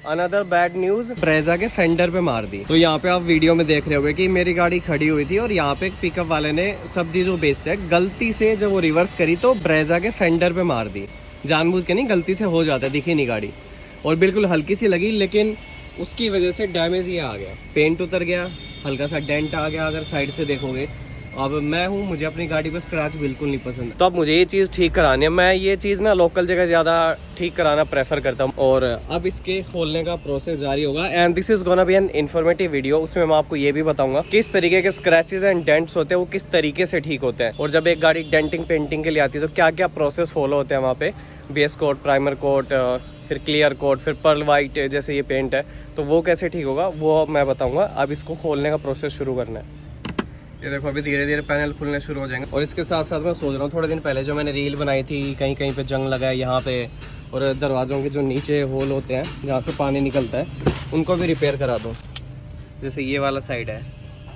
Another bad news, Brezza के fender पे मार दी। तो यहाँ पे आप वीडियो में देख रहे होगे कि मेरी गाड़ी खड़ी हुई थी और यहाँ पे एक पिकअप वाले ने सब्जी जो बेचते हैं गलती से जब वो रिवर्स करी तो ब्रेजा के फेंडर पे मार दी। जानबूझ के नहीं, गलती से हो जाता है, दिखी नहीं गाड़ी और बिल्कुल हल्की सी लगी, लेकिन उसकी वजह से डैमेज ये आ गया, पेंट उतर गया, हल्का सा डेंट आ गया। अगर साइड से देखोगे, अब मैं हूँ, मुझे अपनी गाड़ी पे स्क्रैच बिल्कुल नहीं पसंद, तो अब मुझे ये चीज़ ठीक करानी है। मैं ये चीज़ ना लोकल जगह ज़्यादा ठीक कराना प्रेफर करता हूँ और अब इसके खोलने का प्रोसेस जारी होगा। And this is gonna be an informative video. उसमें मैं आपको ये भी बताऊंगा किस तरीके के स्क्रैचेस एंड डेंट्स होते हैं, वो किस तरीके से ठीक होते हैं, और जब एक गाड़ी डेंटिंग पेंटिंग के लिए आती है तो क्या क्या प्रोसेस फॉलो होते हैं वहाँ पे, बेस कोट, प्राइमर कोट, फिर क्लियर कोट, फिर पर्ल वाइट जैसे ये पेंट है, तो वो कैसे ठीक होगा वो मैं बताऊँगा। अब इसको खोलने का प्रोसेस शुरू करना है। ये देखो अभी धीरे धीरे पैनल खुलने शुरू हो जाएंगे। और इसके साथ साथ मैं सोच रहा हूँ, थोड़े दिन पहले जो मैंने रील बनाई थी, कहीं कहीं पे जंग लगा है यहाँ पे, और दरवाज़ों के जो नीचे होल होते हैं जहाँ से पानी निकलता है, उनको भी रिपेयर करा दूँ। जैसे ये वाला साइड है,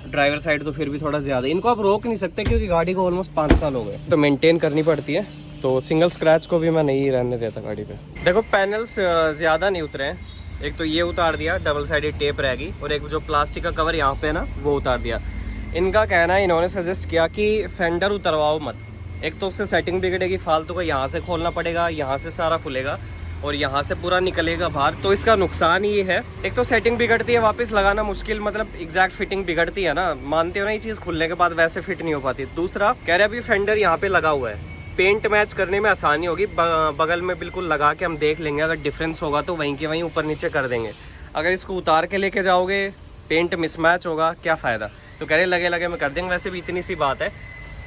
ड्राइवर साइड तो फिर भी थोड़ा ज़्यादा, इनको आप रोक नहीं सकते क्योंकि गाड़ी को ऑलमोस्ट 5 साल हो गए, तो मेनटेन करनी पड़ती है। तो सिंगल स्क्रैच को भी मैं नहीं रहने देता गाड़ी पे। देखो पैनल्स ज़्यादा नहीं उतरे हैं, एक तो ये उतार दिया, डबल साइडेड टेप रहेगी, और एक जो प्लास्टिक का कवर यहाँ पे ना वो उतार दिया। इनका कहना है, इन्होंने सजेस्ट किया कि फेंडर उतरवाओ मत, एक तो उससे सेटिंग बिगड़ेगी, फालतू का यहाँ से खोलना पड़ेगा, यहाँ से सारा खुलेगा और यहाँ से पूरा निकलेगा बाहर, तो इसका नुकसान ये है, एक तो सेटिंग बिगड़ती है, वापस लगाना मुश्किल, मतलब एग्जैक्ट फिटिंग बिगड़ती है ना, मानते हो ना, ये चीज़ खुलने के बाद वैसे फिट नहीं हो पाती। दूसरा कह रहे अभी फेंडर यहाँ पे लगा हुआ है, पेंट मैच करने में आसानी होगी, बगल में बिल्कुल लगा के हम देख लेंगे, अगर डिफरेंस होगा तो वहीं के वहीं ऊपर नीचे कर देंगे। अगर इसको उतार के लेके जाओगे, पेंट मिसमैच होगा, क्या फ़ायदा। तो कह रहे लगे लगे में कर देंगे। वैसे भी इतनी सी बात है,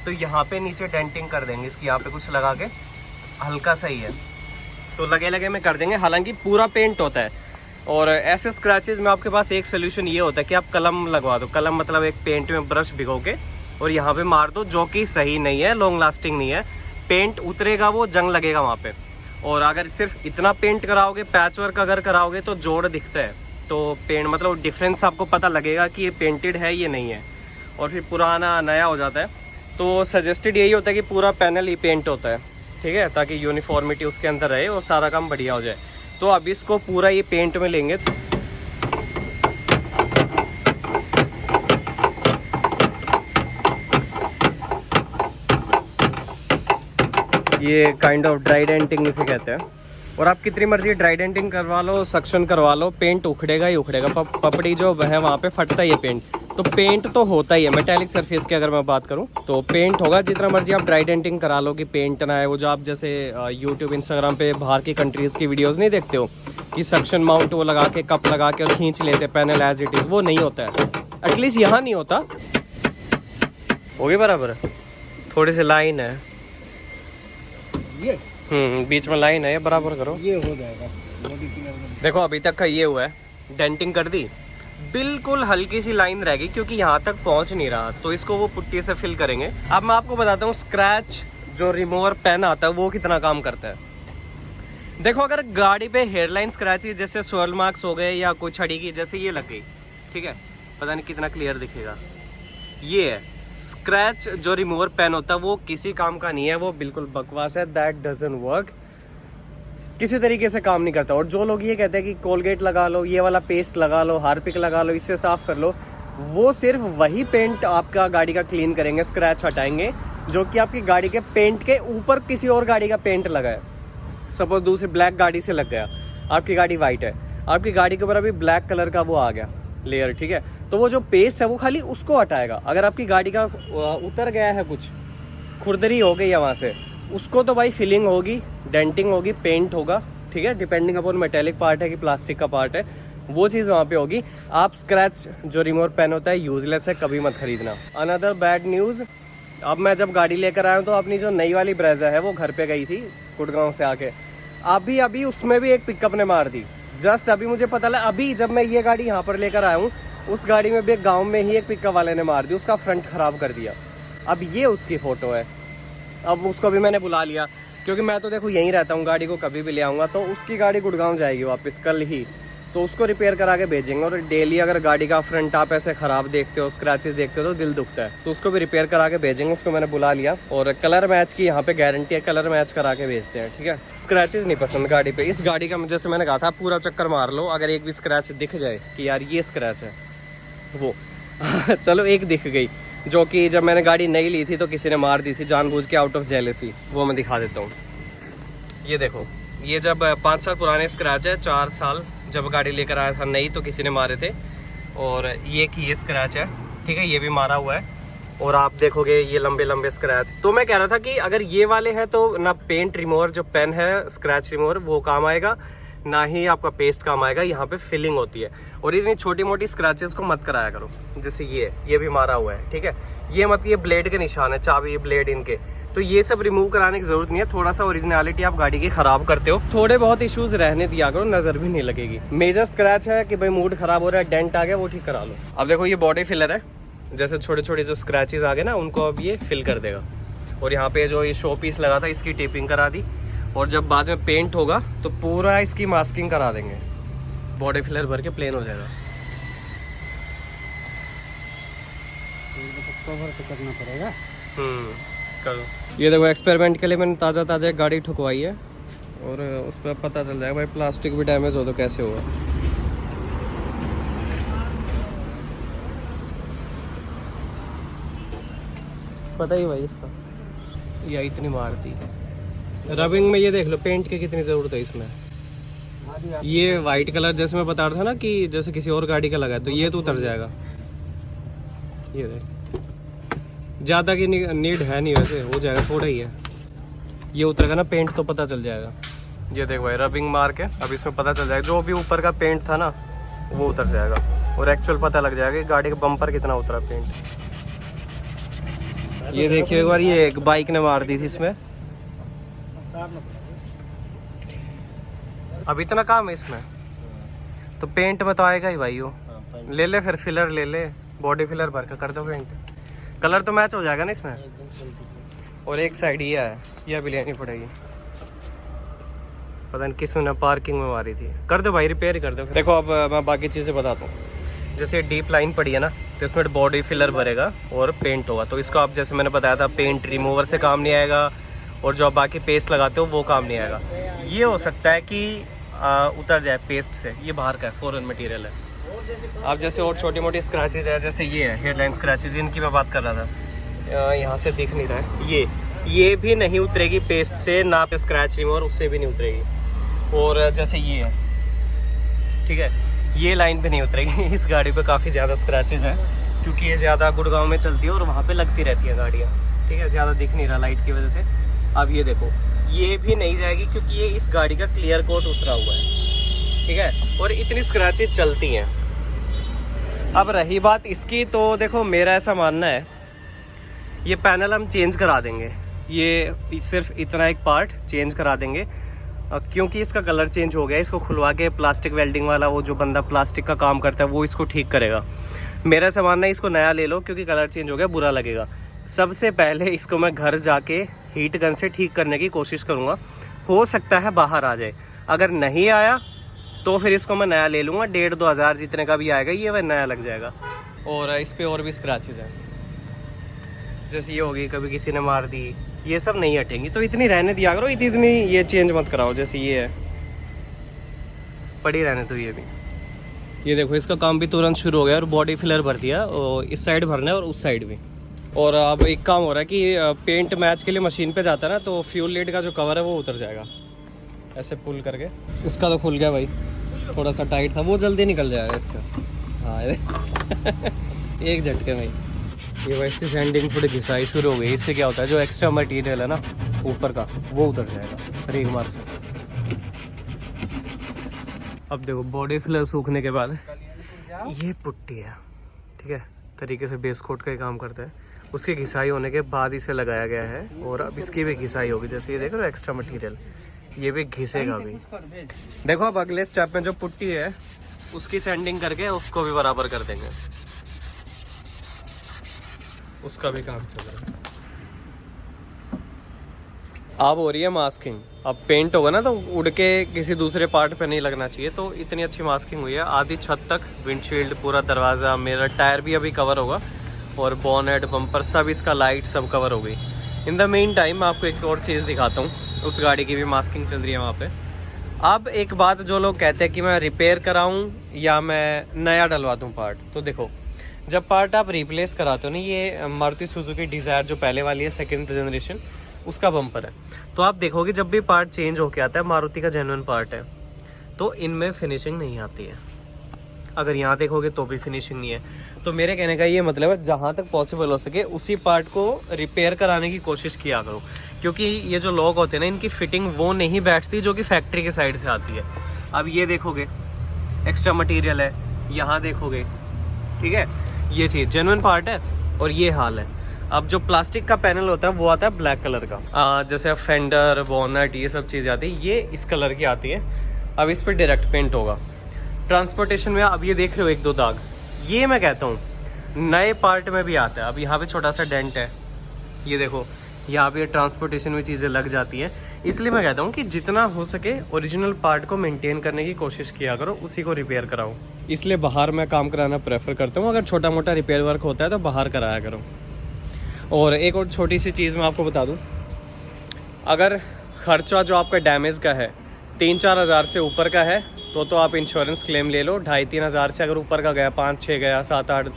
तो यहाँ पे नीचे डेंटिंग कर देंगे इसकी, यहाँ पे कुछ लगा के हल्का सा ही है, तो लगे लगे में कर देंगे। हालांकि पूरा पेंट होता है, और ऐसे स्क्रैचेस में आपके पास एक सोल्यूशन ये होता है कि आप कलम लगवा दो। कलम मतलब एक पेंट में ब्रश भिगो के और यहाँ पे मार दो, जो कि सही नहीं है, लॉन्ग लास्टिंग नहीं है, पेंट उतरेगा, वो जंग लगेगा वहाँ पे। और अगर सिर्फ इतना पेंट कराओगे, पैच वर्क अगर कराओगे, तो जोड़ दिखता है, तो पेंट मतलब डिफरेंस आपको पता लगेगा कि ये पेंटेड है ये नहीं है, और फिर पुराना नया हो जाता है। तो सजेस्टेड यही होता है कि पूरा पैनल ही पेंट होता है, ठीक है, ताकि यूनिफॉर्मिटी उसके अंदर रहे और सारा काम बढ़िया हो जाए। तो अब इसको पूरा ये पेंट में लेंगे। ये काइंड ऑफ ड्राई डेंटिंग इसे कहते हैं, और आप कितनी मर्जी ड्राई डेंटिंग करवा लो, सक्शन करवा लो, पेंट उखड़ेगा ही उखड़ेगा। पपड़ी जो है वहाँ पे फटता ही है पेंट, तो पेंट तो होता ही है। मेटेलिक सरफेस की अगर मैं बात करूँ तो पेंट होगा, जितना मर्जी आप ड्राई डेंटिंग करा लो कि पेंट ना है। वो जो आप जैसे यूट्यूब इंस्टाग्राम पे बाहर की कंट्रीज़ की वीडियोज़ नहीं देखते हो कि सक्शन माउंट वो लगा के, कप लगा के और खींच लेते पैनल एज इट इज़, वो नहीं होता है, एटलीस्ट यहाँ नहीं होता। हो गया बराबर, थोड़ी सी लाइन है ये, बीच में लाइन है, बराबर करो, ये हो जाएगा। देखो अभी तक का ये हुआ है, डेंटिंग कर दी, बिल्कुल हल्की सी लाइन रहेगी क्योंकि यहाँ तक पहुँच नहीं रहा, तो इसको वो पुट्टी से फिल करेंगे। अब मैं आपको बताता हूँ स्क्रैच जो रिमूवर पेन आता है वो कितना काम करता है। देखो अगर गाड़ी पे हेयरलाइन स्क्रैचेस जैसे स्वर्ल मार्क्स हो गए या कोई छड़ी की जैसे ये लग गई, ठीक है, पता नहीं कितना क्लियर दिखेगा, ये है स्क्रैच जो रिमूवर पेन होता है, वो किसी काम का नहीं है, वो बिल्कुल बकवास है, दैट डजंट वर्क, किसी तरीके से काम नहीं करता। और जो लोग ये कहते हैं कि कोलगेट लगा लो, ये वाला पेस्ट लगा लो, हार्पिक लगा लो, इससे साफ कर लो, वो सिर्फ वही पेंट आपका गाड़ी का क्लीन करेंगे, स्क्रैच हटाएंगे जो कि आपकी गाड़ी के पेंट के ऊपर किसी और गाड़ी का पेंट लगा है। सपोज दूसरी ब्लैक गाड़ी से लग गया, आपकी गाड़ी वाइट है, आपकी गाड़ी के ऊपर अभी ब्लैक कलर का वो आ गया लेयर, ठीक है, तो वो जो पेस्ट है वो खाली उसको हटाएगा। अगर आपकी गाड़ी का उतर गया है, कुछ खुरदरी हो गई है वहाँ से, उसको तो भाई फिलिंग होगी, डेंटिंग होगी, पेंट होगा, ठीक है, डिपेंडिंग अपॉन मेटेलिक पार्ट है कि प्लास्टिक का पार्ट है, वो चीज़ वहाँ पे होगी। आप स्क्रैच जो रिमूवर पेन होता है यूजलेस है, कभी मत खरीदना। अनदर बैड न्यूज़, अब मैं जब गाड़ी लेकर आया हूँ तो अपनी जो नई वाली ब्रेजा है वो घर पे गई थी गुड़गांव से आके, अभी उसमें भी एक पिकअप ने मार दी। जस्ट अभी मुझे पता लगा, अभी जब मैं ये गाड़ी यहाँ पर लेकर आया हूँ, उस गाड़ी में भी एक गाँव में ही एक पिकअप वाले ने मार दी, उसका फ्रंट खराब कर दिया। अब ये उसकी फ़ोटो है, अब उसको भी मैंने बुला लिया क्योंकि मैं तो देखो यहीं रहता हूँ, गाड़ी को कभी भी ले आऊँगा, तो उसकी गाड़ी गुड़गांव जाएगी वापस कल ही, तो उसको रिपेयर करा के भेजेंगे। और डेली अगर गाड़ी का फ्रंट आप ऐसे ख़राब देखते हो, स्क्रैचेस देखते हो तो दिल दुखता है, तो उसको भी रिपेयर करा के भेजेंगे। उसको मैंने बुला लिया और कलर मैच की यहाँ पे गारंटी है, कलर मैच करा के भेजते हैं, ठीक है। स्क्रैचेस नहीं पसंद गाड़ी पे। इस गाड़ी का जैसे मैंने कहा था पूरा चक्कर मार लो, अगर एक भी स्क्रैच दिख जाए कि यार ये स्क्रैच है वो चलो एक दिख गई, जो कि जब मैंने गाड़ी नई ली थी तो किसी ने मार दी थी जानबूझ के आउट ऑफ जेलेसी, वो मैं दिखा देता हूँ। ये देखो, ये जब 5 साल पुराने स्क्रैच है, 4 साल जब गाड़ी लेकर आया था नई तो किसी ने मारे थे। और ये स्क्रैच है, ठीक है, ये भी मारा हुआ है। और आप देखोगे ये लंबे लंबे स्क्रैच। तो मैं कह रहा था कि अगर ये वाले हैं तो ना पेंट रिमूवर जो पेन है स्क्रैच रिमूवर वो काम आएगा, ना ही आपका पेस्ट काम आएगा। यहाँ पे फिलिंग होती है। और इतनी छोटी मोटी स्क्रैचेस को मत कराया करो, जैसे ये भी मारा हुआ है, ठीक है। ये ब्लेड के निशान है, चाबी ब्लेड इनके, तो ये सब रिमूव कराने की जरूरत नहीं है। थोड़ा सा ओरिजिनलिटी आप गाड़ी की खराब करते हो, थोड़े बहुत इश्यूज रहने दिया करो, नजर भी नहीं लगेगी। मेजर स्क्रैच है कि भाई मूड खराब हो रहा है, डेंट आ गया, वो ठीक करा लो। अब देखो ये बॉडी फिलर है, जैसे छोटे छोटे जो स्क्रैचेस आ गए ना उनको अब ये फिल कर देगा। और यहाँ पे जो ये शो पीस लगा था इसकी टेपिंग करा दी, और जब बाद में पेंट होगा तो पूरा इसकी मास्किंग करा देंगे, बॉडी फिलर भर के प्लेन हो जाएगा। कवर तो करना पड़ेगा। करो। ये देखो एक्सपेरिमेंट के लिए मैंने ताज़ा एक गाड़ी ठुकवाई है, और उस पर पता चल जाएगा भाई प्लास्टिक भी डैमेज हो तो कैसे होगा। पता ही भाई इसका, या इतनी मारती है रबिंग में। ये देख लो पेंट की कितनी ज़रूरत है इसमें। ये वाइट कलर जैसे मैं बता रहा था ना कि जैसे किसी और गाड़ी का लगा है तो ये तो उतर जाएगा। ये देख, ज़्यादा की नीड है नहीं, वैसे हो जाएगा, थोड़ा ही है। ये उतरेगा ना पेंट तो पता चल जाएगा। ये देख भाई रबिंग मार के अब इसमें पता चल जाएगा, जो भी ऊपर का पेंट था ना वो उतर जाएगा, और एक्चुअल पता लग जाएगा कि गाड़ी का बम्पर कितना उतरा पेंट। ये देखिए एक बार ये एक बाइक ने मार दी थी इसमें। अब इतना काम है इसमें, तो पेंट में तो आएगा ही भाई। वो ले ले फिर फिलर ले ले, बॉडी फिलर भर कर दो पेंट, कलर तो मैच हो जाएगा ना इसमें। और एक साइड ये है, यह भी लेनी पड़ेगी, पता नहीं किसने पार्किंग में मारी थी। कर दो भाई, रिपेयर ही कर दो। देखो अब मैं बाकी चीज़ें बताता हूँ। जैसे डीप लाइन पड़ी है ना, तो इसमें बॉडी फिलर भरेगा और पेंट होगा। तो इसको आप जैसे मैंने बताया था पेंट रिमूवर से काम नहीं आएगा, और जो आप बाकी पेस्ट लगाते हो वो काम नहीं आएगा। ये हो सकता है कि उतर जाए पेस्ट से, ये बाहर का है, फॉरेन मटेरियल है। अब जैसे और छोटी मोटी स्क्रैचेज है, जैसे ये है हेडलाइन स्क्रैचेज, इनकी मैं बात कर रहा था। यहाँ से दिख नहीं रहा है, ये भी नहीं उतरेगी पेस्ट से, ना पे स्क्रैच रिमूवर उससे भी नहीं उतरेगी। और जैसे ये है, ठीक है, ये लाइन भी नहीं उतरेगी। इस गाड़ी पे काफ़ी ज़्यादा स्क्रैचेज हैं, क्योंकि ये ज़्यादा गुड़गांव में चलती है और वहाँ पे लगती रहती है गाड़ियाँ, ठीक है, ज़्यादा दिख नहीं रहा लाइट की वजह से। अब ये देखो, ये भी नहीं जाएगी क्योंकि ये इस गाड़ी का क्लियर कोट उतरा हुआ है, ठीक है, और इतनी स्क्रैचेज चलती हैं। अब रही बात इसकी, तो देखो मेरा ऐसा मानना है ये पैनल हम चेंज करा देंगे, ये सिर्फ इतना एक पार्ट चेंज करा देंगे, क्योंकि इसका कलर चेंज हो गया। इसको खुलवा के प्लास्टिक वेल्डिंग वाला वो जो बंदा प्लास्टिक का काम करता है वो इसको ठीक करेगा। मेरा ऐसा मानना है इसको नया ले लो, क्योंकि कलर चेंज हो गया, बुरा लगेगा। सबसे पहले इसको मैं घर जाके हीट गन से ठीक करने की कोशिश करूँगा, हो सकता है बाहर आ जाए। अगर नहीं आया तो फिर इसको मैं नया ले लूँगा, 1,500-2 हज़ार जितने का भी आएगा ये वह नया लग जाएगा। और इस पर और भी स्क्रैचेज हैं, जैसे ये होगी कभी किसी ने मार दी, ये सब नहीं हटेंगी, तो इतनी रहने दिया करो, इतनी ये चेंज मत कराओ। जैसे ये है पड़ी रहने तो ये भी। ये देखो इसका काम भी तुरंत शुरू हो गया, और बॉडी फिलर भर दिया, और इस साइड भरना है और उस साइड भी। और अब एक काम हो रहा है कि पेंट मैच के लिए मशीन पे जाता है ना, तो फ्यूल लेड का जो कवर है वो उतर जाएगा, ऐसे पुल करके। इसका तो खुल गया भाई, थोड़ा सा टाइट था, वो जल्दी निकल जाएगा इसका। हाँ एक झटके में ये भाई इसकी सैंडिंग थोड़ी घिसाई शुरू हो गई। इससे क्या होता है, जो एक्स्ट्रा मटेरियल है ना ऊपर का वो उतर जाएगा रेग मार से। अब देखो बॉडी फिलर सूखने के बाद ये पुट्टी है, ठीक है, तरीके से बेस कोट का ही काम करता है। उसकी घिसाई होने के बाद इसे लगाया गया है, और अब इसकी भी घिसाई होगी। जैसे ये देखो एक्स्ट्रा मटेरियल, ये भी घिसेगा भी। देखो अब अगले स्टेप में जो पुट्टी है उसकी सैंडिंग करके उसको भी बराबर कर देंगे, उसका भी काम चल रहा है। अब हो रही है मास्किंग। अब पेंट होगा ना तो उड़ के किसी दूसरे पार्ट पे नहीं लगना चाहिए। तो इतनी अच्छी मास्किंग हुई है आधी छत तक, विंडशील्ड, पूरा दरवाज़ा, मेरा टायर भी अभी कवर होगा और बोनेट, बम्पर सब, इसका लाइट सब कवर हो गई। इन द मेन टाइम मैं आपको एक और चीज़ दिखाता हूँ, उस गाड़ी की भी मास्किंग चल रही है वहाँ पे। अब एक बात जो लोग कहते हैं कि मैं रिपेयर कराऊँ या मैं नया डलवा दूँ पार्ट, तो देखो जब पार्ट आप रिप्लेस कराते हो ना, ये मारुति सुजुकी डिज़ायर जो पहले वाली है 2nd जनरेशन, उसका बम्पर है। तो आप देखोगे जब भी पार्ट चेंज होके आता है, मारुति का जेन्युइन पार्ट है, तो इनमें फिनिशिंग नहीं आती है। अगर यहाँ देखोगे तो भी फिनिशिंग नहीं है। तो मेरे कहने का ये मतलब है, जहाँ तक पॉसिबल हो सके उसी पार्ट को रिपेयर कराने की कोशिश किया करो, क्योंकि ये जो लॉक होते हैं ना, इनकी फिटिंग वो नहीं बैठती जो कि फैक्ट्री के साइड से आती है। अब ये देखोगे एक्स्ट्रा मटेरियल है, यहाँ देखोगे, ठीक है, ये चीज़ जेन्युइन पार्ट है और ये हाल है। अब जो प्लास्टिक का पैनल होता है वो आता है ब्लैक कलर का, जैसे फेंडर, बोनट, ये सब चीज़ें आती है, ये इस कलर की आती है। अब इस पर डायरेक्ट पेंट होगा। ट्रांसपोर्टेशन में अब ये देख रहे हो 1-2 दाग, ये मैं कहता हूँ नए पार्ट में भी आता है। अब यहाँ पे छोटा सा डेंट है, ये देखो, यहाँ पे ट्रांसपोर्टेशन में चीज़ें लग जाती हैं। इसलिए मैं कहता हूँ कि जितना हो सके ओरिजिनल पार्ट को मेंटेन करने की कोशिश किया करो, उसी को रिपेयर कराओ। इसलिए बाहर मैं काम कराना प्रेफर करता हूँ। अगर छोटा मोटा रिपेयर वर्क होता है तो बाहर कराया करो। और एक और छोटी सी चीज़ मैं आपको बता दूँ, अगर खर्चा जो आपका डैमेज का है 3-4 हज़ार से ऊपर का है तो आप इंश्योरेंस क्लेम ले लो। 2,5-3 हज़ार से अगर ऊपर का गया, 5-6 गया, 7-8,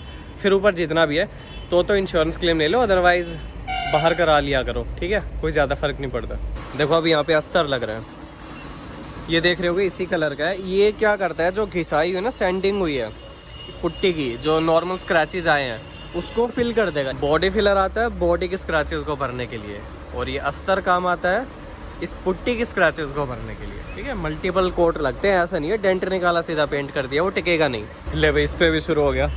फिर ऊपर जितना भी है तो इंश्योरेंस क्लेम ले लो, अदरवाइज़ बाहर करा लिया करो, ठीक है, कोई ज़्यादा फ़र्क नहीं पड़ता। देखो अब यहाँ पे अस्तर लग रहा है, ये देख रहे होगे इसी कलर का है। ये क्या करता है, जो घिसाई हुई है ना, सैंडिंग हुई है पुट्टी की, जो नॉर्मल स्क्रैचेज आए हैं उसको फिल कर देगा। बॉडी फिलर आता है बॉडी के स्क्रैचेस को भरने के लिए, और ये अस्तर काम आता है इस पुट्टी की स्क्रैचेस को भरने के लिए, ठीक है। मल्टीपल कोट लगते हैं, ऐसा नहीं है डेंट निकाला सीधा पेंट कर दिया, वो टिकेगा नहीं। ले भाई, इस पे भी शुरू हो गया।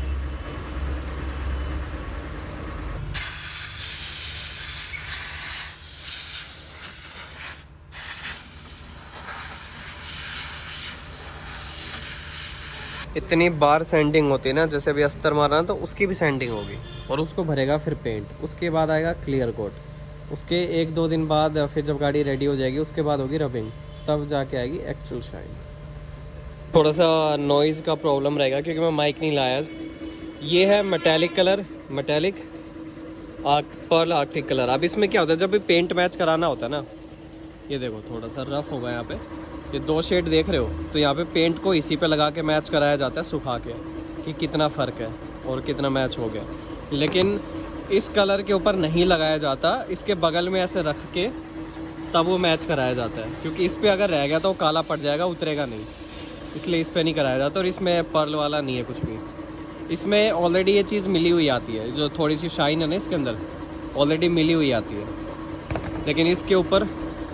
इतनी बार सैंडिंग होती है ना, जैसे अभी अस्तर मारना तो उसकी भी सैंडिंग होगी और उसको भरेगा फिर पेंट, उसके बाद आएगा क्लियर कोट, उसके 1-2 दिन बाद फिर जब गाड़ी रेडी हो जाएगी उसके बाद होगी रबिंग, तब जाके आएगी एक्चुअल शाइन। थोड़ा सा नॉइज़ का प्रॉब्लम रहेगा क्योंकि मैं माइक नहीं लाया। ये है metallic colour, metallic pearl arctic colour. अब इसमें क्या होता है, जब भी पेंट मैच कराना होता है ना, ये देखो थोड़ा सा रफ होगा यहाँ पे, ये 2 शेड देख रहे हो, तो यहाँ पे पेंट को इसी पे लगा के मैच कराया जाता है सुखा के, कि कितना फ़र्क है और कितना मैच हो गया। लेकिन इस कलर के ऊपर नहीं लगाया जाता, इसके बगल में ऐसे रख के तब वो मैच कराया जाता है, क्योंकि इस पर अगर रह गया तो वो काला पड़ जाएगा, उतरेगा नहीं, इसलिए इस पर नहीं कराया जाता। और इसमें पर्ल वाला नहीं है कुछ भी, इसमें ऑलरेडी ये चीज़ मिली हुई आती है, जो थोड़ी सी शाइन है ना इसके अंदर ऑलरेडी मिली हुई आती है, लेकिन इसके ऊपर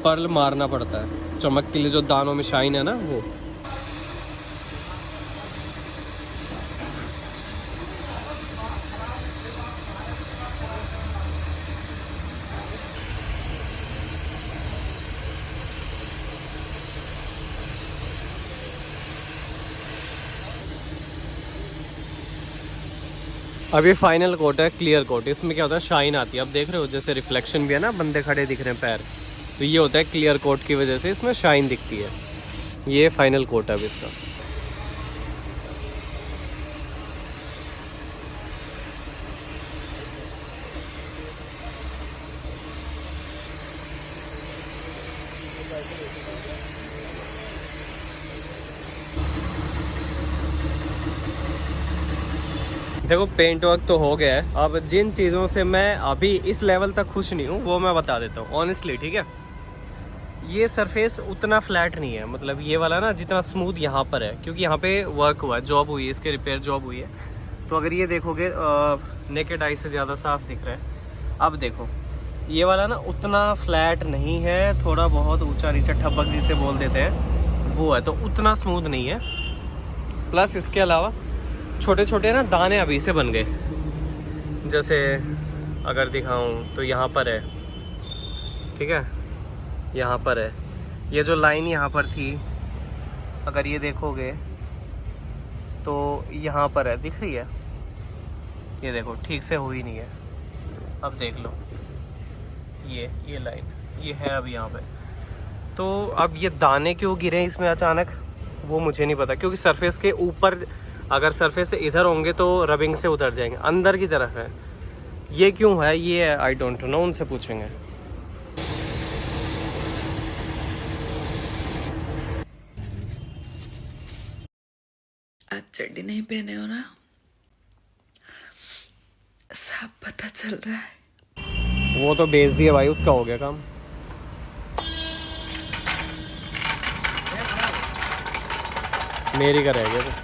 पर्ल मारना पड़ता है चमक के लिए, जो दानों में शाइन है ना वो। अब ये फाइनल कोट है, क्लियर कोट। इसमें क्या होता है, शाइन आती है। अब देख रहे हो जैसे रिफ्लेक्शन भी है ना, बंदे खड़े दिख रहे हैं पैर, तो ये होता है क्लियर कोट की वजह से इसमें शाइन दिखती है। ये फाइनल कोट है अब इसका। देखो पेंट वर्क तो हो गया है। अब जिन चीज़ों से मैं अभी इस लेवल तक खुश नहीं हूँ वो मैं बता देता हूँ ऑनेस्टली, ठीक है। ये सरफेस उतना फ्लैट नहीं है, मतलब ये वाला ना जितना स्मूथ यहाँ पर है, क्योंकि यहाँ पे वर्क हुआ है, जॉब हुई है, इसके रिपेयर जॉब हुई है। तो अगर ये देखोगे नेकेड आई से ज़्यादा साफ दिख रहा है। अब देखो ये वाला ना उतना फ्लैट नहीं है, थोड़ा बहुत ऊंचा नीचा ठबक जिसे बोल देते हैं वो है, तो उतना स्मूथ नहीं है। प्लस इसके अलावा छोटे छोटे ना दाने अभी से बन गए, जैसे अगर दिखाऊं तो यहाँ पर है, ठीक है, यहाँ पर है। ये जो लाइन यहाँ पर थी अगर ये देखोगे तो यहाँ पर है, दिख रही है, ये देखो ठीक से हुई नहीं है। अब देख लो ये लाइन ये है अभी यहाँ पे। तो अब ये दाने क्यों गिरे इसमें अचानक, वो मुझे नहीं पता, क्योंकि सरफेस के ऊपर, अगर सरफेस से इधर होंगे तो रबिंग से उतर जाएंगे, अंदर की तरफ है। ये क्यों है ये आई डोंट नो, उनसे पूछेंगे। आज चड्डी नहीं पहने हो ना, सब पता चल रहा है। वो तो बेच दिया भाई, उसका हो गया काम। मेरी का रह गया तो।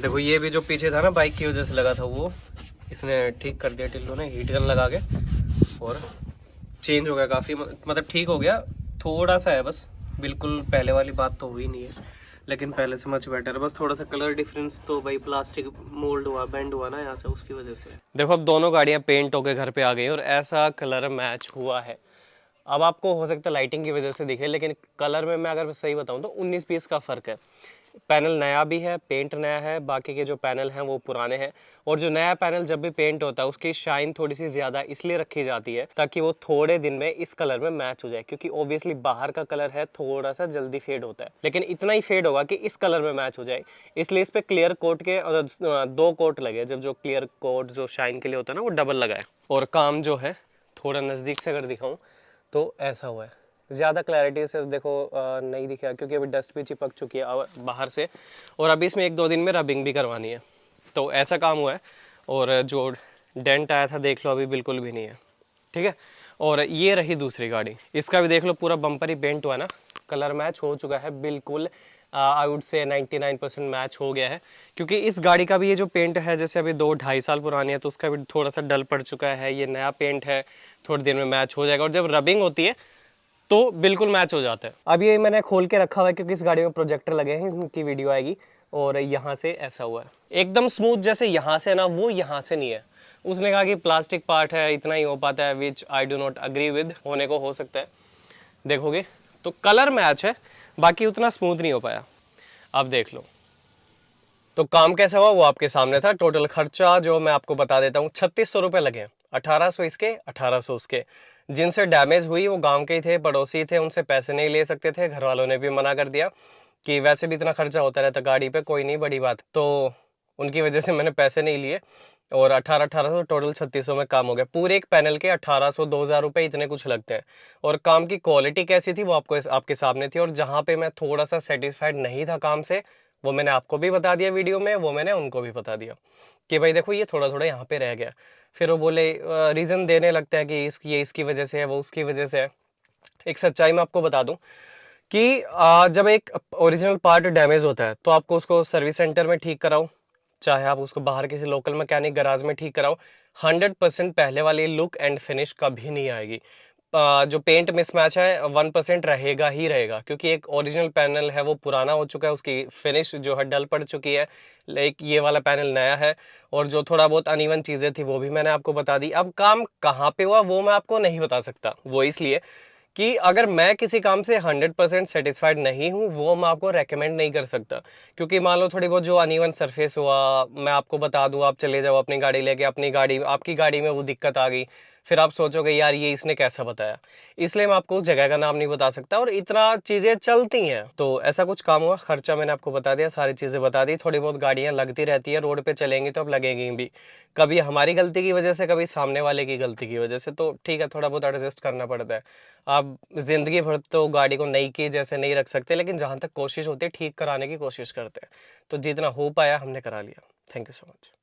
देखो ये भी जो पीछे था ना बाइक की वजह से लगा था, वो इसने ठीक कर दिया टिल्लू ने, हीट गन लगा के, और चेंज हो गया काफ़ी, मतलब ठीक हो गया, थोड़ा सा है बस, बिल्कुल पहले वाली बात तो हुई नहीं है, लेकिन पहले से मच बेटर है। बस थोड़ा सा कलर डिफरेंस, तो भाई प्लास्टिक मोल्ड हुआ, बेंड हुआ ना यहाँ से, उसकी वजह से। देखो अब दोनों गाड़ियाँ पेंट होके घर पे आ गई और ऐसा कलर मैच हुआ है। अब आपको हो सकता है लाइटिंग की वजह से दिखे, लेकिन कलर में मैं अगर सही बताऊं तो 19 पीस का फ़र्क है। पैनल नया भी है, पेंट नया है, बाकी के जो पैनल हैं वो पुराने हैं। और जो नया पैनल जब भी पेंट होता है उसकी शाइन थोड़ी सी ज़्यादा इसलिए रखी जाती है ताकि वो थोड़े दिन में इस कलर में मैच हो जाए, क्योंकि ऑब्वियसली बाहर का कलर है थोड़ा सा जल्दी फेड होता है, लेकिन इतना ही फेड होगा कि इस कलर में मैच हो जाए। इसलिए इस पर क्लियर कोट के 2 कोट लगे, जब जो क्लियर कोट जो शाइन के लिए होता है ना वो डबल लगा है। और काम जो है थोड़ा नज़दीक से अगर दिखाऊँ तो ऐसा हुआ है, ज़्यादा क्लैरिटी से देखो नहीं दिखा, क्योंकि अभी डस्ट भी चिपक चुकी है बाहर से, और अभी इसमें 1-2 दिन में रबिंग भी करवानी है, तो ऐसा काम हुआ है। और जो डेंट आया था देख लो अभी बिल्कुल भी नहीं है, ठीक है। और ये रही दूसरी गाड़ी, इसका भी देख लो पूरा बम्पर ही पेंट हुआ है ना, कलर मैच हो चुका है बिल्कुल, आई वुड से 99% मैच हो गया है। क्योंकि इस गाड़ी का भी ये जो पेंट है जैसे अभी 2-2.5 साल पुरानी है, तो उसका भी थोड़ा सा डल पड़ चुका है, ये नया पेंट है, थोड़ी देर में मैच हो जाएगा, और जब रबिंग होती है तो बिल्कुल मैच हो जाता है। अब ये मैंने खोल के रखा हुआ है क्योंकि इस गाड़ी में प्रोजेक्टर लगे हैं, इनकी वीडियो आएगी, और यहाँ से ऐसा हुआ है एकदम स्मूथ, जैसे यहाँ से ना, वो यहाँ से नहीं है। उसने कहा कि प्लास्टिक पार्ट है, इतना ही हो पाता है, which I do not agree with, होने को हो सकता है, देखोगे तो कलर मैच है, बाकी उतना स्मूथ नहीं हो पाया। अब देख लो तो काम कैसा हुआ वो आपके सामने था। टोटल खर्चा जो मैं आपको बता देता हूँ, 3600 रुपये लगे, 1800 इसके, 1800 उसके। जिनसे डैमेज हुई वो गांव के ही थे, पड़ोसी थे, उनसे पैसे नहीं ले सकते थे, घर वालों ने भी मना कर दिया कि वैसे भी इतना खर्चा होता रहता गाड़ी पे, कोई नहीं बड़ी बात, तो उनकी वजह से मैंने पैसे नहीं लिए, और 1800 टोटल 3600 में काम हो गया। पूरे एक पैनल के 1800-2000 रुपये इतने कुछ लगते हैं। और काम की क्वालिटी कैसी थी वो आपको आपके सामने थी, और जहाँ पे मैं थोड़ा सा सेटिस्फाइड नहीं था काम से, वो मैंने आपको भी बता दिया वीडियो में, वो मैंने उनको भी बता दिया कि भाई देखो ये थोड़ा थोड़ा यहाँ पे रह गया। फिर वो बोले रीज़न देने लगता है कि ये इसकी वजह से है, वो उसकी वजह से है। एक सच्चाई मैं आपको बता दूं कि जब एक ओरिजिनल पार्ट डैमेज होता है तो आपको उसको सर्विस सेंटर में ठीक कराओ, चाहे आप उसको बाहर किसी लोकल मैकेनिक गराज में ठीक कराओ, 100% पहले वाली लुक एंड फिनिश कभी नहीं आएगी। जो पेंट मिसमैच है 1% रहेगा ही रहेगा, क्योंकि एक ओरिजिनल पैनल है वो पुराना हो चुका है, उसकी फिनिश जो है डल पड़ चुकी है, लाइक ये वाला पैनल नया है, और जो थोड़ा बहुत अनइवन चीज़ें थी वो भी मैंने आपको बता दी। अब काम कहाँ पे हुआ वो मैं आपको नहीं बता सकता, वो इसलिए कि अगर मैं किसी काम से 100% सेटिस्फाइड नहीं हूँ वो मैं आपको रेकमेंड नहीं कर सकता। क्योंकि मान लो थोड़ी बहुत जो अनइवन सरफेस हुआ, मैं आपको बता दूँ, आप चले जाओ अपनी गाड़ी लेके, अपनी गाड़ी आपकी गाड़ी में वो दिक्कत आ गई, फिर आप सोचोगे यार ये इसने कैसा बताया, इसलिए मैं आपको उस जगह का नाम नहीं बता सकता, और इतना चीज़ें चलती हैं। तो ऐसा कुछ काम हुआ, खर्चा मैंने आपको बता दिया, सारी चीज़ें बता दी, थोड़ी बहुत गाड़ियाँ लगती रहती है, रोड पे चलेंगी तो अब लगेंगी भी, कभी हमारी गलती की वजह से, कभी सामने वाले की गलती की वजह से, तो ठीक है थोड़ा बहुत एडजस्ट करना पड़ता है। आप जिंदगी भर तो गाड़ी को नई की जैसे नहीं रख सकते, लेकिन जहाँ तक कोशिश होती है ठीक कराने की कोशिश करते हैं, तो जितना हो पाया हमने करा लिया। Thank you so much.